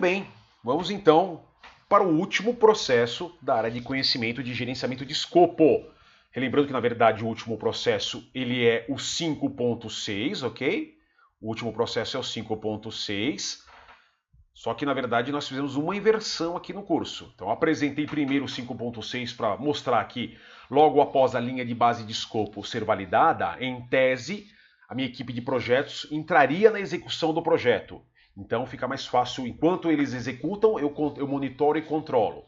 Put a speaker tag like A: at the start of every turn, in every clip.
A: bem, vamos então para o último processo da área de conhecimento de gerenciamento de escopo. Relembrando que, na verdade, o último processo ele é o 5.6, ok? O último processo é o 5.6. Só que, na verdade, nós fizemos uma inversão aqui no curso. Então, apresentei primeiro o 5.6 para mostrar que, logo após a linha de base de escopo ser validada, em tese, a minha equipe de projetos entraria na execução do projeto. Então, fica mais fácil. Enquanto eles executam, eu monitoro e controlo.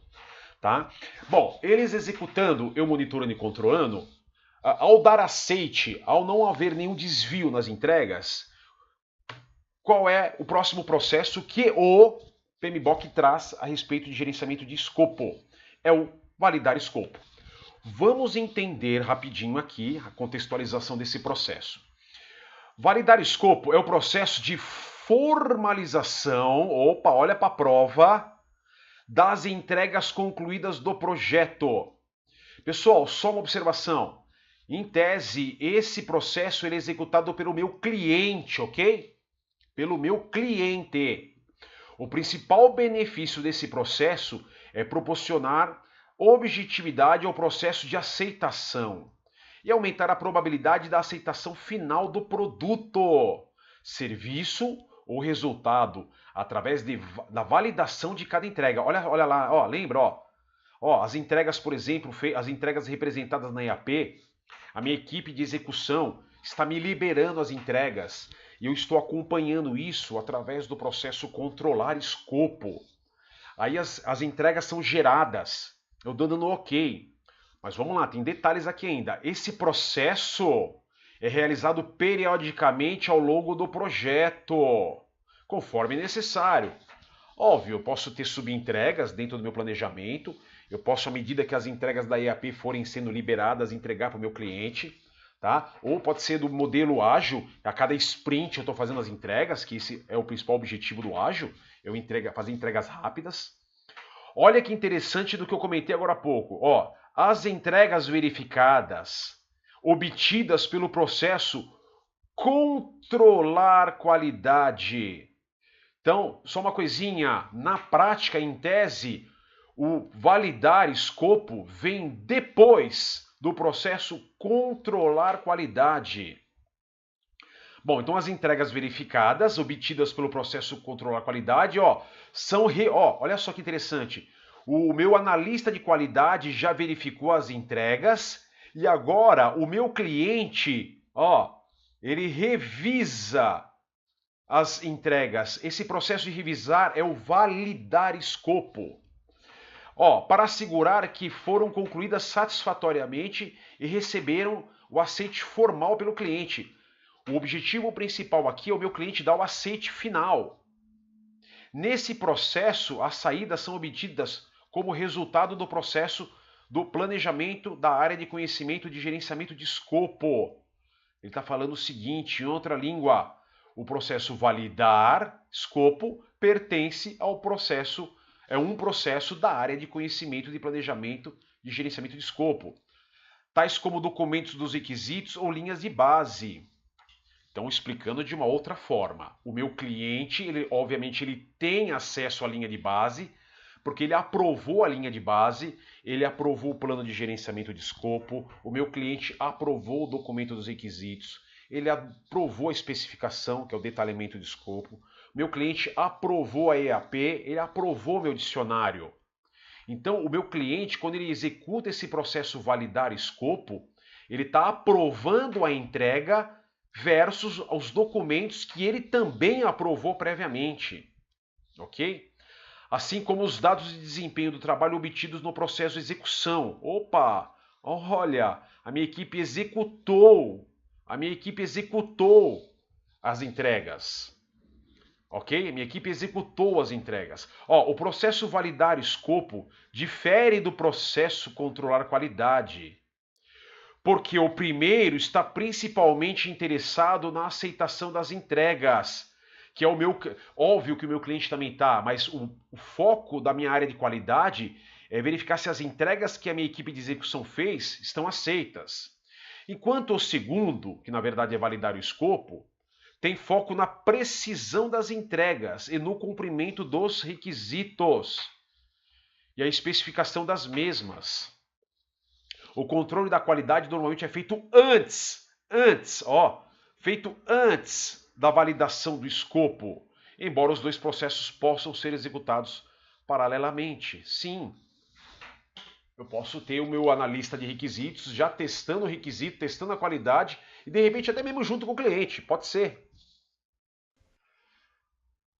A: Tá? Bom, eles executando, eu monitorando e controlando, ao dar aceite, ao não haver nenhum desvio nas entregas, qual é o próximo processo que o PMBOK traz a respeito de gerenciamento de escopo? É o validar escopo. Vamos entender rapidinho aqui a contextualização desse processo. Validar escopo é o processo de formalização, opa, olha para a prova, das entregas concluídas do projeto. Pessoal, só uma observação. Em tese, esse processo ele é executado pelo meu cliente, ok? Pelo meu cliente. O principal benefício desse processo é proporcionar objetividade ao processo de aceitação e aumentar a probabilidade da aceitação final do produto, serviço ou resultado através da validação de cada entrega. Olha lá, ó, lembra, ó, as entregas, por exemplo, as entregas representadas na EAP, a minha equipe de execução está me liberando as entregas e eu estou acompanhando isso através do processo controlar escopo. Aí as entregas são geradas, eu dando no ok. Mas vamos lá, tem detalhes aqui ainda. Esse processo é realizado periodicamente ao longo do projeto, conforme necessário. Óbvio, eu posso ter subentregas dentro do meu planejamento, eu posso, à medida que as entregas da EAP forem sendo liberadas, entregar para o meu cliente, tá? Ou pode ser do modelo ágil, a cada sprint eu estou fazendo as entregas, que esse é o principal objetivo do ágil, fazer entregas rápidas. Olha que interessante do que eu comentei agora há pouco. Ó, as entregas verificadas, obtidas pelo processo controlar qualidade. Então, só uma coisinha, na prática, em tese, o validar escopo vem depois do processo controlar qualidade. Bom, então as entregas verificadas, obtidas pelo processo controlar qualidade, ó, olha só que interessante. O meu analista de qualidade já verificou as entregas e agora o meu cliente, ó, ele revisa as entregas. Esse processo de revisar é o validar escopo. Ó, para assegurar que foram concluídas satisfatoriamente e receberam o aceite formal pelo cliente. O objetivo principal aqui é o meu cliente dar o aceite final. Nesse processo, as saídas são obtidas como resultado do processo do planejamento da área de conhecimento de gerenciamento de escopo. Ele está falando o seguinte, em outra língua, o processo validar escopo pertence ao processo, é um processo da área de conhecimento de planejamento de gerenciamento de escopo, tais como documentos dos requisitos ou linhas de base. Então, explicando de uma outra forma, o meu cliente, obviamente, ele tem acesso à linha de base, porque ele aprovou a linha de base, ele aprovou o plano de gerenciamento de escopo, o meu cliente aprovou o documento dos requisitos, ele aprovou a especificação, que é o detalhamento de escopo, meu cliente aprovou a EAP, ele aprovou meu dicionário. Então, o meu cliente, quando ele executa esse processo validar escopo, ele está aprovando a entrega versus os documentos que ele também aprovou previamente, ok? Assim como os dados de desempenho do trabalho obtidos no processo de execução. Opa, olha, a minha equipe executou as entregas, ok? A minha equipe executou as entregas. Ó, o processo validar escopo difere do processo controlar qualidade. Porque o primeiro está principalmente interessado na aceitação das entregas, que é o meu... Óbvio que o meu cliente também está, mas o foco da minha área de qualidade é verificar se as entregas que a minha equipe de execução fez estão aceitas. Enquanto o segundo, que na verdade é validar o escopo, tem foco na precisão das entregas e no cumprimento dos requisitos e a especificação das mesmas. O controle da qualidade normalmente é feito feito antes da validação do escopo, embora os dois processos possam ser executados paralelamente. Sim, eu posso ter o meu analista de requisitos já testando o requisito, testando a qualidade e de repente até mesmo junto com o cliente, pode ser.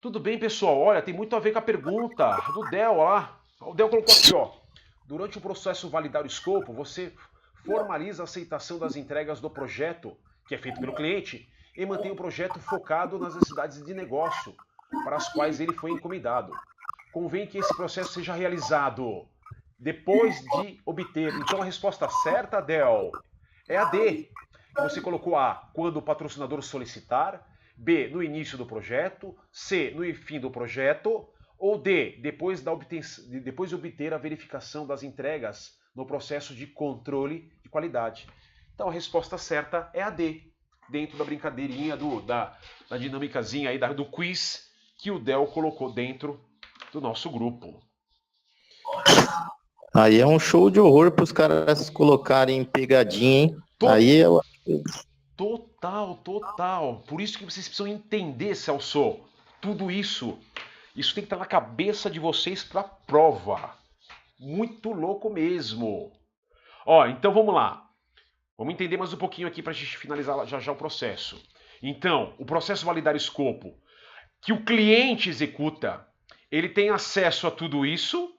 A: Tudo bem, pessoal? Olha, tem muito a ver com a pergunta do Del lá. O Del colocou aqui, ó. Durante o processo validar o escopo, você formaliza a aceitação das entregas do projeto, que é feito pelo cliente, e mantém o projeto focado nas necessidades de negócio para as quais ele foi encomendado. Convém que esse processo seja realizado depois de obter. Então a resposta certa, Del, é a D. Você colocou A, quando o patrocinador solicitar, B, no início do projeto, C, no fim do projeto, ou D, depois de obter a verificação das entregas no processo de controle de qualidade. Então a resposta certa é a D, dentro da brincadeirinha da dinâmicazinha aí do quiz que o Del colocou dentro do nosso grupo.
B: Aí é um show de horror para os caras colocarem pegadinha, hein? Aí eu...
A: Total. Por isso que vocês precisam entender, Celso, tudo isso. Isso tem que estar na cabeça de vocês para a prova. Muito louco mesmo. Ó, então vamos lá. Vamos entender mais um pouquinho aqui para a gente finalizar já o processo. Então, o processo validar escopo que o cliente executa, ele tem acesso a tudo isso.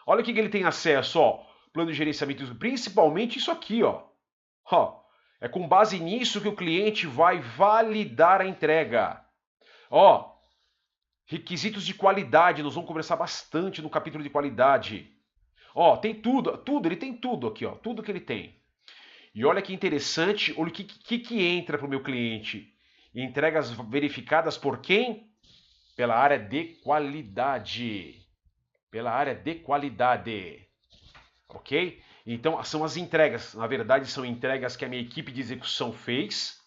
A: Olha o que ele tem acesso, ó. Plano de gerenciamento, principalmente isso aqui, ó. É com base nisso que o cliente vai validar a entrega. Ó, requisitos de qualidade, nós vamos conversar bastante no capítulo de qualidade. Ó, tem tudo, ele tem tudo aqui, ó, tudo que ele tem. E olha que interessante, olha o que entra para o meu cliente. Entregas verificadas por quem? Pela área de qualidade. Pela área de qualidade. Ok? Então, são as entregas. Na verdade, são entregas que a minha equipe de execução fez.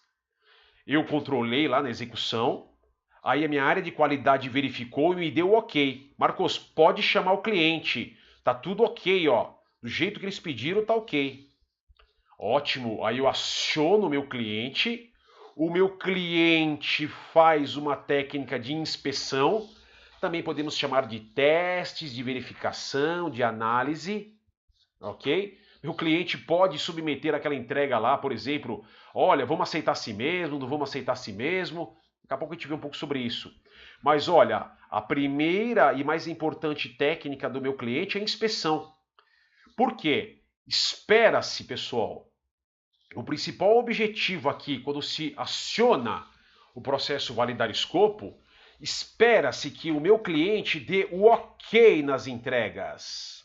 A: Eu controlei lá na execução. Aí a minha área de qualidade verificou e me deu o ok. Marcos, pode chamar o cliente. Tá tudo ok, ó. Do jeito que eles pediram, tá ok. Ótimo. Aí eu aciono o meu cliente. O meu cliente faz uma técnica de inspeção. Também podemos chamar de testes, de verificação, de análise. Ok? O cliente pode submeter aquela entrega lá, por exemplo, olha, vamos aceitar a si mesmo, não vamos aceitar a si mesmo. Daqui a pouco a gente vê um pouco sobre isso. Mas olha, a primeira e mais importante técnica do meu cliente é a inspeção. Por quê? Espera-se, pessoal, o principal objetivo aqui, quando se aciona o processo validar escopo, espera-se que o meu cliente dê o ok nas entregas.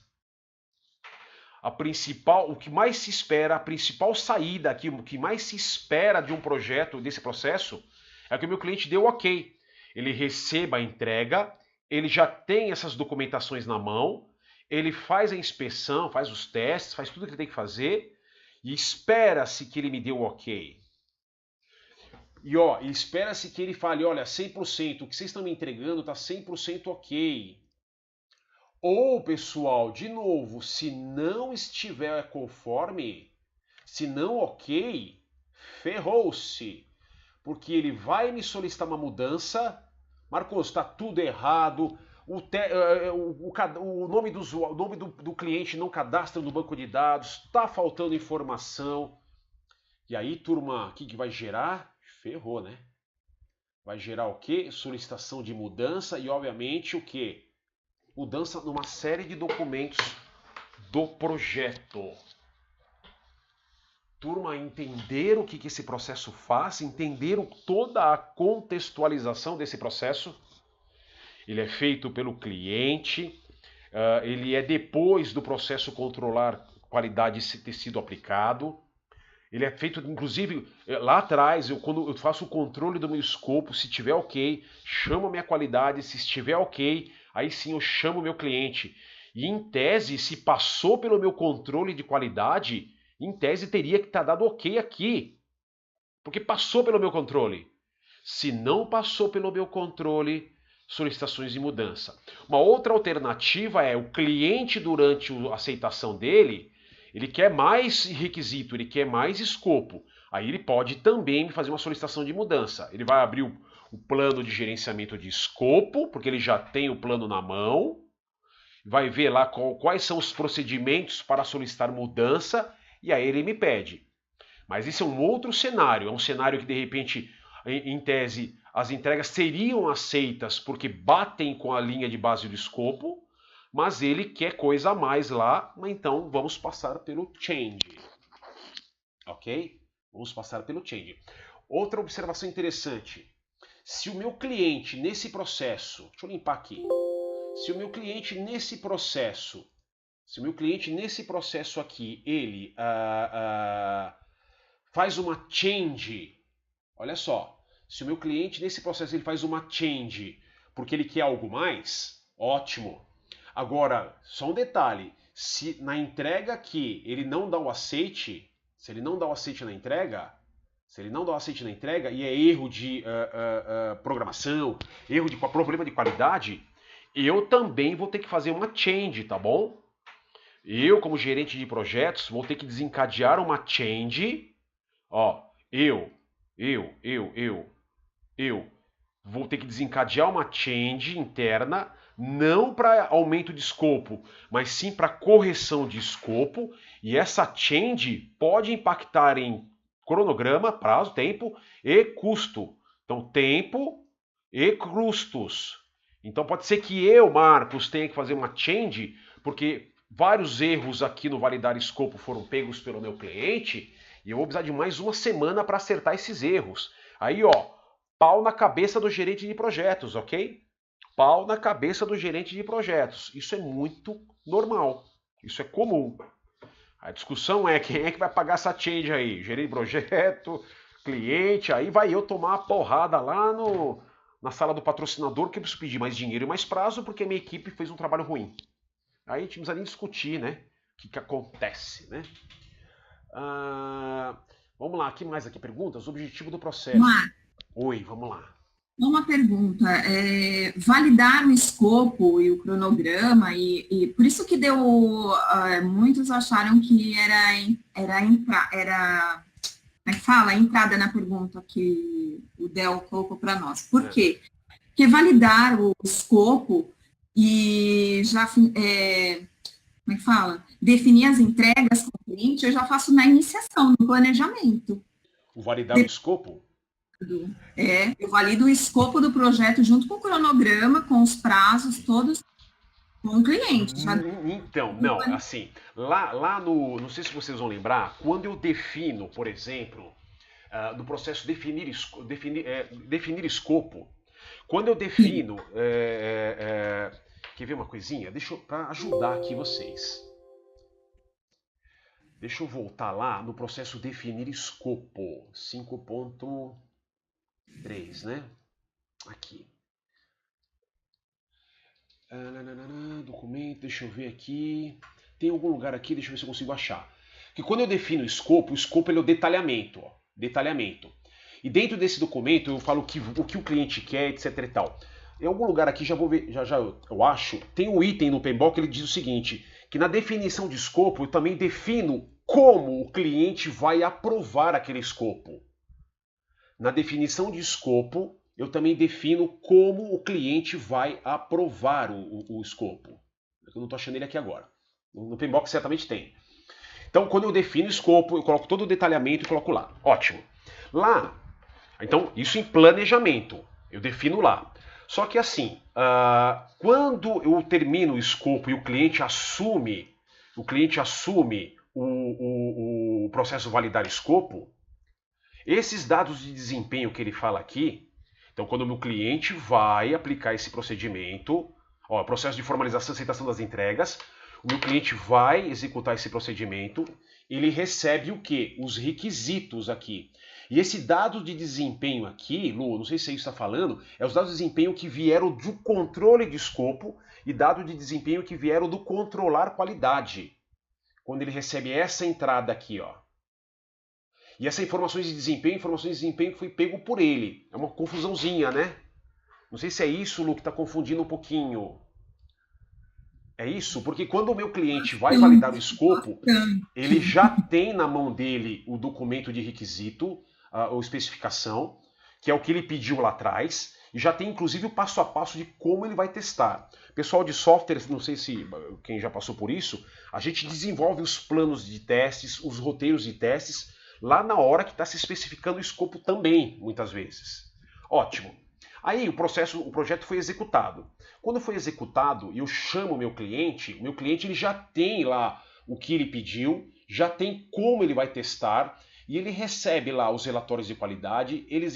A: O que mais se espera, a principal saída aqui, o que mais se espera de um projeto, desse processo, é que o meu cliente dê o ok. Ele receba a entrega, ele já tem essas documentações na mão, ele faz a inspeção, faz os testes, faz tudo o que ele tem que fazer e espera-se que ele me dê o ok. E ó, espera-se que ele fale, olha, 100%, o que vocês estão me entregando está 100% ok. Ou, pessoal, de novo, se não estiver conforme, se não ok, ferrou-se. Porque ele vai me solicitar uma mudança. Marcos, está tudo errado. O nome do cliente não cadastra no banco de dados. Está faltando informação. E aí, turma, o que vai gerar? Ferrou, né? Vai gerar o quê? Solicitação de mudança e, obviamente, o quê? Mudança numa série de documentos do projeto. Turma, entender o que esse processo faz, entender toda a contextualização desse processo. Ele é feito pelo cliente, ele é depois do processo controlar qualidade ter sido aplicado. Ele é feito, inclusive, lá atrás, quando eu faço o controle do meu escopo, se tiver ok, chamo a minha qualidade, se estiver ok, aí sim eu chamo o meu cliente. E em tese, se passou pelo meu controle de qualidade, em tese teria que estar dado ok aqui, porque passou pelo meu controle. Se não passou pelo meu controle, solicitações de mudança. Uma outra alternativa é o cliente, durante a aceitação dele, ele quer mais requisito, ele quer mais escopo. Aí ele pode também me fazer uma solicitação de mudança. Ele vai abrir o plano de gerenciamento de escopo, porque ele já tem o plano na mão, vai ver lá quais são os procedimentos para solicitar mudança, e aí ele me pede. Mas esse é um outro cenário, é um cenário que de repente, em tese, as entregas seriam aceitas porque batem com a linha de base do escopo, mas ele quer coisa a mais lá, então vamos passar pelo change. Ok? Vamos passar pelo change. Outra observação interessante. Se o meu cliente nesse processo, deixa eu limpar aqui. Se o meu cliente nesse processo aqui, ele faz uma change, olha só, se o meu cliente nesse processo ele faz uma change porque ele quer algo mais, ótimo. Agora, só um detalhe, se na entrega aqui ele não dá o aceite, se ele não dá o aceite na entrega, e é erro de programação, erro de problema de qualidade, eu também vou ter que fazer uma change, tá bom? Eu, como gerente de projetos, vou ter que desencadear uma change. Ó, eu vou ter que desencadear uma change interna, não para aumento de escopo, mas sim para correção de escopo. E essa change pode impactar em cronograma, prazo, tempo e custo. Então, tempo e custos. Então pode ser que eu, Marcos, tenha que fazer uma change, porque vários erros aqui no validar escopo foram pegos pelo meu cliente, e eu vou precisar de mais uma semana para acertar esses erros. Aí, ó, pau na cabeça do gerente de projetos, ok? Pau na cabeça do gerente de projetos. Isso é muito normal. Isso é comum. A discussão é quem é que vai pagar essa change aí? Gerente de projeto, cliente, aí vai eu tomar uma porrada lá na sala do patrocinador, que eu preciso pedir mais dinheiro e mais prazo porque a minha equipe fez um trabalho ruim. Aí a gente não precisa nem discutir, né? O que acontece, né? Vamos lá, aqui mais aqui perguntas. Objetivo do processo. Oi, vamos lá.
C: Uma pergunta, validar o escopo e o cronograma, e por isso que deu, muitos acharam que era como é que fala? A entrada na pergunta que o Del colocou para nós. Por quê? Porque validar o escopo e já, como é que fala? Definir as entregas com o cliente, eu já faço na iniciação, no planejamento.
A: O validar o escopo?
C: Eu valido o escopo do projeto junto com o cronograma, com os prazos, todos com o cliente.
A: Então, não, assim, lá no, não sei se vocês vão lembrar, quando eu defino, por exemplo, no processo definir escopo, quando eu defino, quer ver uma coisinha? Para ajudar aqui vocês. Deixa eu voltar lá no processo definir escopo, 5.3, né? Aqui. Documento, deixa eu ver aqui. Tem algum lugar aqui, deixa eu ver se eu consigo achar. Que quando eu defino o escopo ele é o detalhamento, ó, detalhamento. E dentro desse documento eu falo o que o cliente quer, etc e tal. Em algum lugar aqui, já vou ver, já eu acho, tem um item no PMBOK que ele diz o seguinte, que na definição de escopo eu também defino como o cliente vai aprovar aquele escopo. Na definição de escopo, eu também defino como o cliente vai aprovar o escopo. Eu não estou achando ele aqui agora. No PMBOK certamente tem. Então, quando eu defino o escopo, eu coloco todo o detalhamento e coloco lá. Ótimo. Lá, então, isso em planejamento. Eu defino lá. Só que assim, quando eu termino o escopo e o cliente assume o processo validar escopo, esses dados de desempenho que ele fala aqui, então quando o meu cliente vai aplicar esse procedimento, processo de formalização e aceitação das entregas, o meu cliente vai executar esse procedimento, ele recebe o quê? Os requisitos aqui. E esse dado de desempenho aqui, Lu, não sei se você está falando, é os dados de desempenho que vieram do controle de escopo e dado de desempenho que vieram do controlar qualidade. Quando ele recebe essa entrada aqui, ó. E essa informações de desempenho foi pego por ele. É uma confusãozinha, né? Não sei se é isso, Lu, que está confundindo um pouquinho. É isso? Porque quando o meu cliente vai validar o escopo, ele já tem na mão dele o documento de requisito, ou especificação, que é o que ele pediu lá atrás, e já tem inclusive o passo a passo de como ele vai testar. Pessoal de software, não sei se quem já passou por isso, a gente desenvolve os planos de testes, os roteiros de testes, lá na hora que está se especificando o escopo também, muitas vezes. Ótimo. Aí o projeto foi executado. Quando foi executado, eu chamo o meu cliente ele já tem lá o que ele pediu, já tem como ele vai testar, e ele recebe lá os relatórios de qualidade, ele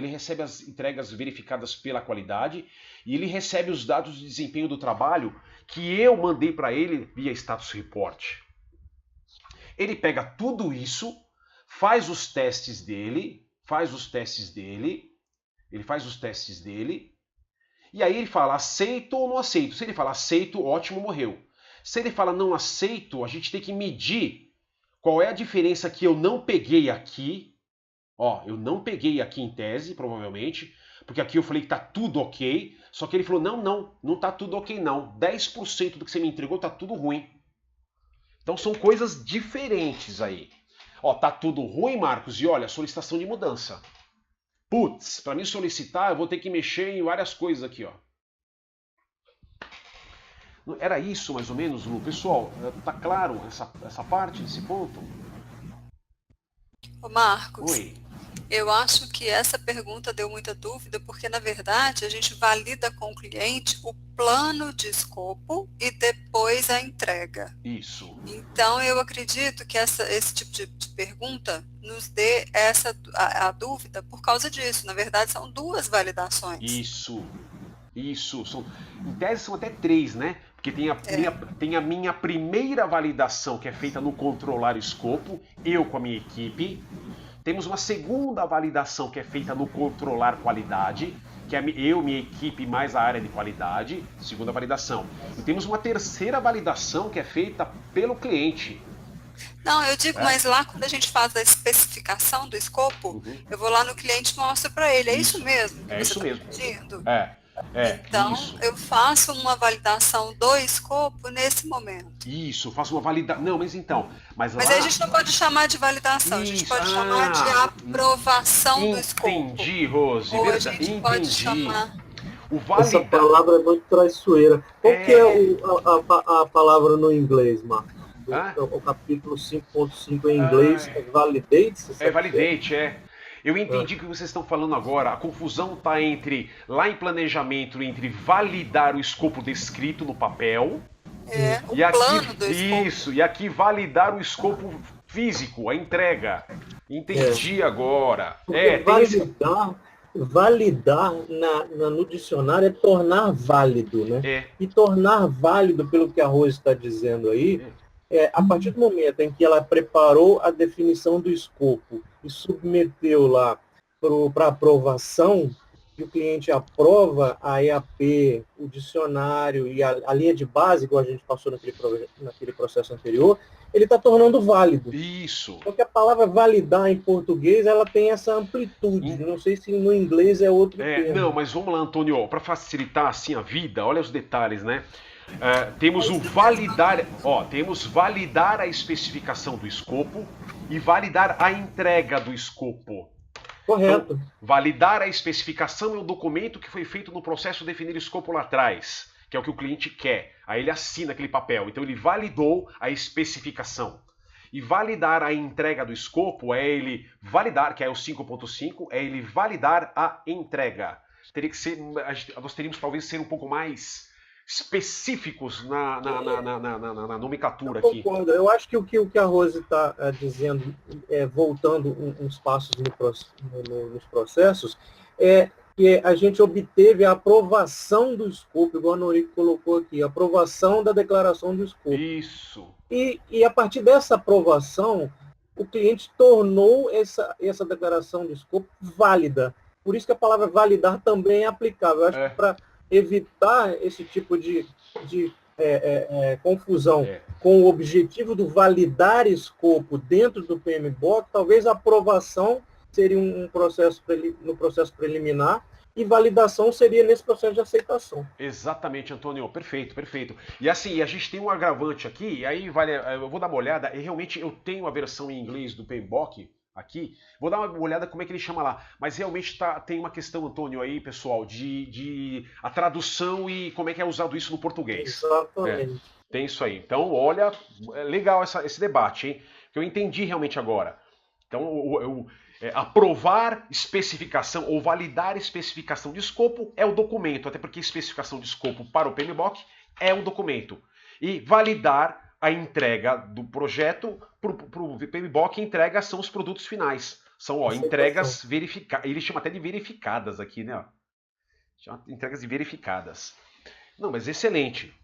A: recebe as entregas verificadas pela qualidade, e ele recebe os dados de desempenho do trabalho que eu mandei para ele via status report. Ele pega tudo isso, faz os testes dele, e aí ele fala aceito ou não aceito. Se ele fala aceito, ótimo, morreu. Se ele fala não aceito, a gente tem que medir qual é a diferença que eu não peguei aqui. Ó, eu não peguei aqui em tese, provavelmente, porque aqui eu falei que tá tudo ok, só que ele falou, não tá tudo ok não. 10% do que você me entregou tá tudo ruim. Então são coisas diferentes aí. Ó, tá tudo ruim, Marcos, e olha, solicitação de mudança. Putz, para me solicitar eu vou ter que mexer em várias coisas aqui, ó. Era isso mais ou menos, Lu? Pessoal, tá claro essa parte, esse ponto?
D: Ô Marcos,
A: Oi.
D: eu acho que essa pergunta deu muita dúvida, porque na verdade a gente valida com o cliente o plano de escopo e depois a entrega.
A: Isso.
D: Então eu acredito que esse tipo de pergunta nos dê a dúvida por causa disso. Na verdade são duas validações.
A: Isso. Em tese são até 3, né? Porque tem a minha primeira validação, que é feita no controlar escopo, eu com a minha equipe. Temos uma segunda validação, que é feita no controlar qualidade, que é eu, minha equipe, mais a área de qualidade, segunda validação. E temos uma terceira validação, que é feita pelo cliente.
D: Não, eu digo, mas lá quando a gente faz a especificação do escopo, eu vou lá no cliente e mostro para ele, é isso mesmo que você está pedindo? Então,
A: isso.
D: eu faço uma validação do escopo nesse momento.
A: Isso, faço uma validação. Não, mas então. Mas
D: aí a gente não pode chamar de validação, a gente pode chamar de aprovação do escopo.
A: Entendi, Rose.
D: Ou a gente pode chamar.
E: Essa palavra é muito traiçoeira. Qual que é a palavra no inglês, Marcos? O capítulo 5.5 em inglês é validate?
A: É validate, Eu entendi o que vocês estão falando agora. A confusão está lá em planejamento, entre validar o escopo descrito no papel.
D: Plano do escopo.
A: Isso, e aqui validar o escopo físico, a entrega. Entendi agora.
E: Validar no dicionário é tornar válido, né? E tornar válido, pelo que a Rose está dizendo aí, a partir do momento em que ela preparou a definição do escopo e submeteu lá para aprovação, e o cliente aprova a EAP, o dicionário e a linha de base, igual a gente passou naquele processo anterior, ele está tornando válido.
A: Isso.
E: Porque a palavra validar em português, ela tem essa amplitude. Não sei se no inglês é outro termo.
A: Não, mas vamos lá, Antônio, para facilitar assim a vida, olha os detalhes, né? Temos temos validar a especificação do escopo e validar a entrega do escopo.
E: Correto.
A: Então, validar a especificação é o documento que foi feito no processo de definir o escopo lá atrás, que é o que o cliente quer. Aí ele assina aquele papel. Então ele validou a especificação. E validar a entrega do escopo é ele validar, que é o 5.5, é ele validar a entrega. Nós teríamos talvez ser um pouco mais específicos na nomenclatura aqui.
E: Concordo. Eu acho que o que a Rose está dizendo, voltando uns passos nos processos, é que a gente obteve a aprovação do escopo, igual a Norico colocou aqui, a aprovação da declaração do escopo.
A: Isso.
E: E a partir dessa aprovação, o cliente tornou essa declaração do escopo válida. Por isso que a palavra validar também é aplicável. Eu acho que para evitar esse tipo de confusão com o objetivo do validar escopo dentro do PMBOK, talvez a aprovação seria no processo preliminar e validação seria nesse processo de aceitação.
A: Exatamente, Antônio. Perfeito, perfeito. E assim, a gente tem um agravante aqui, e aí eu vou dar uma olhada, e realmente eu tenho a versão em inglês do PMBOK aqui, vou dar uma olhada como é que ele chama lá, mas realmente tem uma questão, Antônio, aí, pessoal, de a tradução e como é que é usado isso no português.
E: Exatamente.
A: Tem isso aí. Então, olha, é legal esse debate, hein? Que eu entendi realmente agora. Então, aprovar especificação ou validar especificação de escopo é o documento, até porque especificação de escopo para o PMBOK é um documento. E validar a entrega do projeto para o PMBOK, entrega são os produtos finais. São entregas verificadas. Ele chama até de verificadas aqui, né? Chama entregas de verificadas. Não, mas excelente.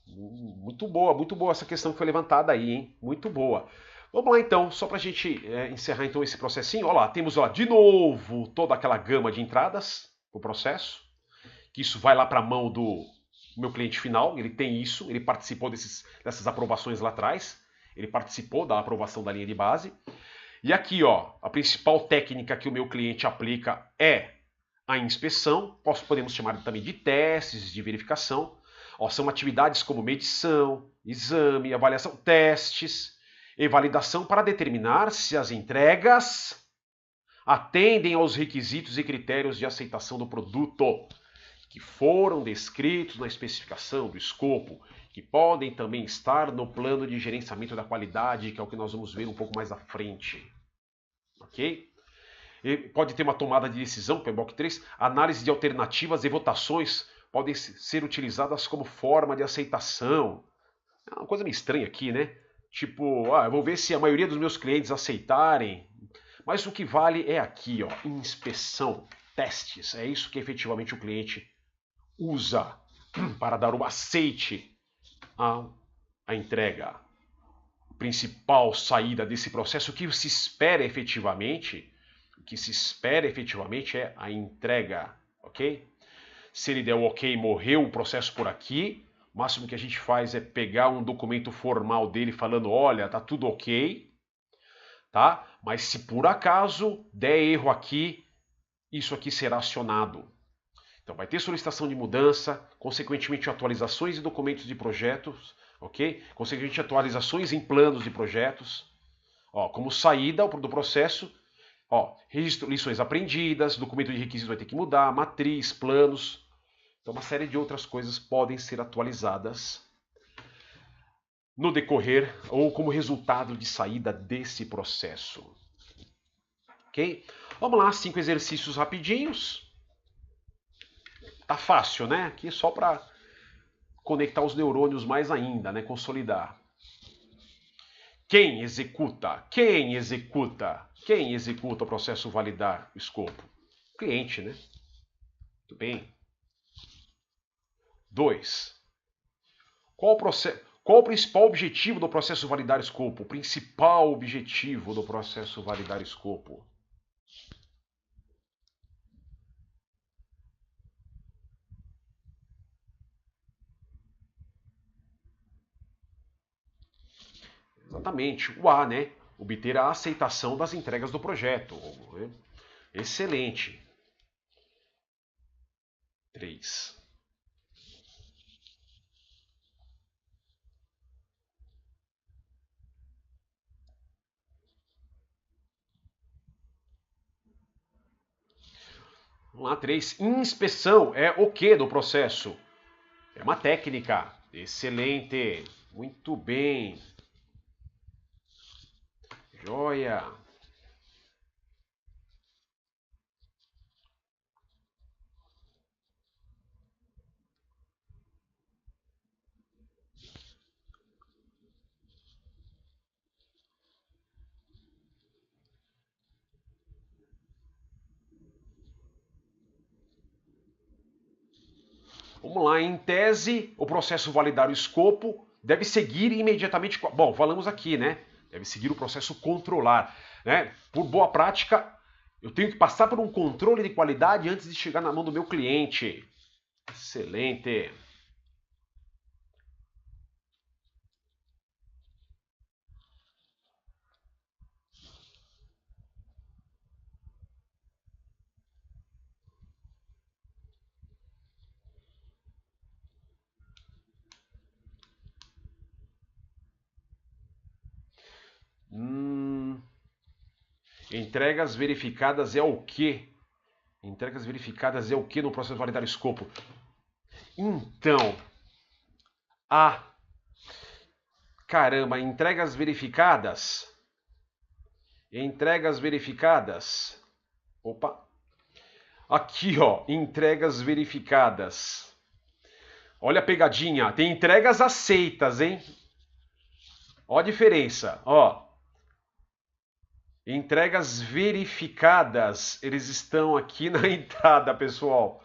A: Muito boa essa questão que foi levantada aí, hein? Muito boa. Vamos lá então, só para a gente encerrar então esse processinho. Olha lá, temos de novo toda aquela gama de entradas para o processo, que isso vai lá para a mão do meu cliente final, ele tem isso, ele participou dessas aprovações lá atrás, ele participou da aprovação da linha de base. E aqui, a principal técnica que o meu cliente aplica é a inspeção, podemos chamar também de testes, de verificação. São atividades como medição, exame, avaliação, testes e validação para determinar se as entregas atendem aos requisitos e critérios de aceitação do produto que foram descritos na especificação do escopo, que podem também estar no plano de gerenciamento da qualidade, que é o que nós vamos ver um pouco mais à frente. Ok? E pode ter uma tomada de decisão, PMBOK 3, análise de alternativas e votações podem ser utilizadas como forma de aceitação. É uma coisa meio estranha aqui, né? Tipo, eu vou ver se a maioria dos meus clientes aceitarem. Mas o que vale é aqui, inspeção, testes. É isso que efetivamente o cliente usa para dar o aceite à entrega. A principal saída desse processo, o que se espera efetivamente, é a entrega, ok? Se ele der o ok, morreu o processo por aqui. O máximo que a gente faz é pegar um documento formal dele falando, olha, tá tudo ok, tá? Mas se por acaso der erro aqui, isso aqui será acionado. Então vai ter solicitação de mudança, consequentemente atualizações em documentos de projetos, ok? Consequentemente atualizações em planos de projetos. Como saída do processo, registro, lições aprendidas, documento de requisitos vai ter que mudar, matriz, planos. Então uma série de outras coisas podem ser atualizadas no decorrer ou como resultado de saída desse processo. Ok? Vamos lá, 5 exercícios rapidinhos. Tá fácil, né? Aqui é só para conectar os neurônios mais ainda, né? Consolidar. Quem executa o processo validar o escopo? O cliente, né? Muito bem. 2. Qual o principal objetivo do processo validar escopo? O principal objetivo do processo validar escopo. Exatamente, o A, né? Obter a aceitação das entregas do projeto. Né? Excelente. 3. Vamos lá, 3. Inspeção é o que do processo? É uma técnica. Excelente. Muito bem. Joia. Vamos lá, em tese, o processo validar o escopo deve seguir imediatamente... Bom, falamos aqui, né? Deve seguir o processo controlar, né? Por boa prática, eu tenho que passar por um controle de qualidade antes de chegar na mão do meu cliente. Excelente. Entregas verificadas é o quê? Entregas verificadas é o quê no processo de validar escopo? Então, caramba, entregas verificadas. Entregas verificadas. Opa. Aqui, ó, entregas verificadas. Olha a pegadinha. Tem entregas aceitas, hein? Ó a diferença, ó. Entregas verificadas. Eles estão aqui na entrada, pessoal.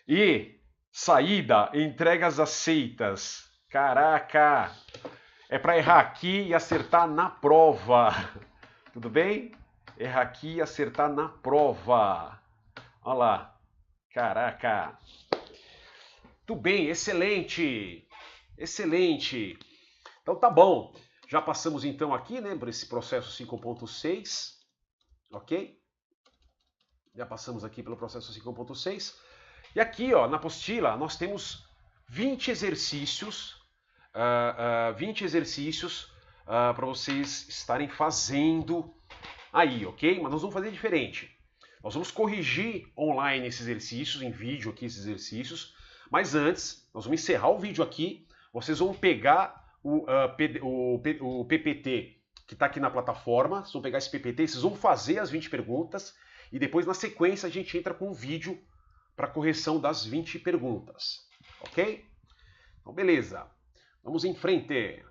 A: E saída, entregas aceitas. Caraca! É para errar aqui e acertar na prova. Tudo bem? Errar aqui e acertar na prova. Olha lá. Caraca! Tudo bem, excelente! Excelente! Então tá bom. Já passamos então aqui, né, por esse processo 5.6. Ok? Já passamos aqui pelo processo 5.6. E aqui, ó, na apostila, nós temos 20 exercícios. 20 exercícios para vocês estarem fazendo aí, ok? Mas nós vamos fazer diferente. Nós vamos corrigir online esses exercícios, em vídeo aqui esses exercícios. Mas antes, nós vamos encerrar o vídeo aqui. Vocês vão pegar o PPT que está aqui na plataforma. Vocês vão pegar esse PPT, vocês vão fazer as 20 perguntas. E depois, na sequência, a gente entra com o vídeo para correção das 20 perguntas. Ok? Então, beleza. Vamos em frente.